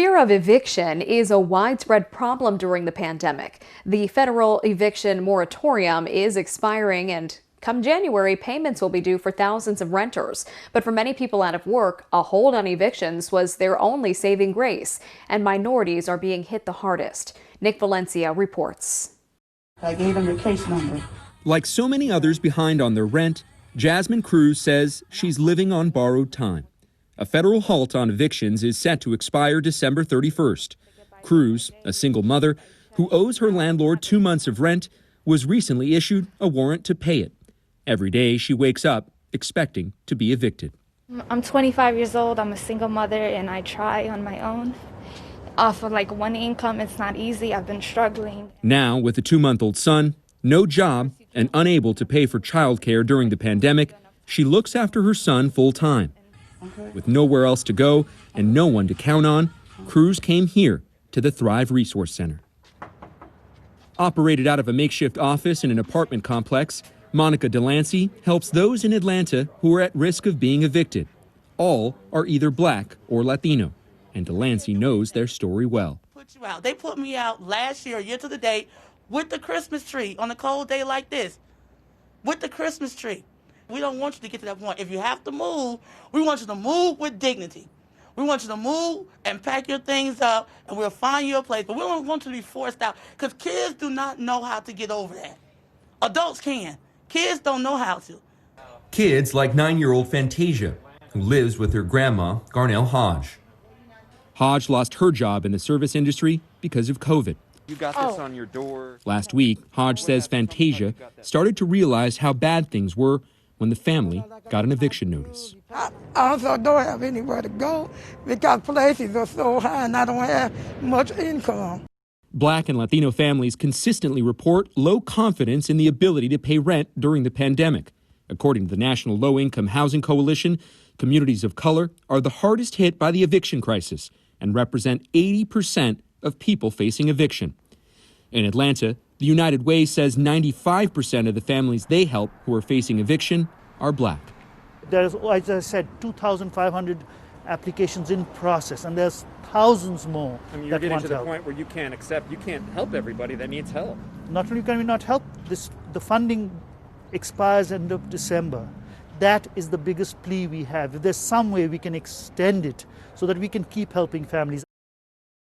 Fear of eviction is a widespread problem during the pandemic. The federal eviction moratorium is expiring, and come January, payments will be due for thousands of renters. But for many people out of work, a hold on evictions was their only saving grace, and minorities are being hit the hardest. Nick Valencia reports. I gave them your case number. Like so many others behind on their rent, Jasmine Cruz says she's living on borrowed time. A federal halt on evictions is set to expire December 31st. Cruz, a single mother who owes her landlord 2 months of rent, was recently issued a warrant to pay it. Every day she wakes up expecting to be evicted. I'm 25 years old. I'm a single mother, and I try on my own. Off of like one income, it's not easy. I've been struggling. Now, with a 2-month-old son, no job, and unable to pay for childcare during the pandemic, she looks after her son full-time. With nowhere else to go and no one to count on, Cruz came here to the Thrive Resource Center. Operated out of a makeshift office in an apartment complex, Monica Delancey helps those in Atlanta who are at risk of being evicted. All are either black or Latino, and Delancey knows their story well. They put me out last year to the date, with the Christmas tree on a cold day like this. With the Christmas tree. We don't want you to get to that point. If you have to move, we want you to move with dignity. We want you to move and pack your things up, and we'll find you a place. But we don't want you to be forced out, because kids do not know how to get over that. Adults can. Kids don't know how to. Kids like 9-year-old Fantasia, who lives with her grandma, Garnell Hodge. Hodge lost her job in the service industry because of COVID. You got this on your door. Last week, Hodge says Fantasia started to realize how bad things were when the family got an eviction notice. I also don't have anywhere to go because places are so high and I don't have much income. Black and Latino families consistently report low confidence in the ability to pay rent during the pandemic. According to the National Low Income Housing Coalition, communities of color are the hardest hit by the eviction crisis and represent 80% of people facing eviction. In Atlanta, the United Way says 95% of the families they help who are facing eviction are black. There's, as I said, 2,500 applications in process, and there's thousands more. I mean, you're getting to the point where you can't help everybody that needs help. Not only can we not help, the funding expires end of December. That is the biggest plea we have. If there's some way we can extend it so that we can keep helping families.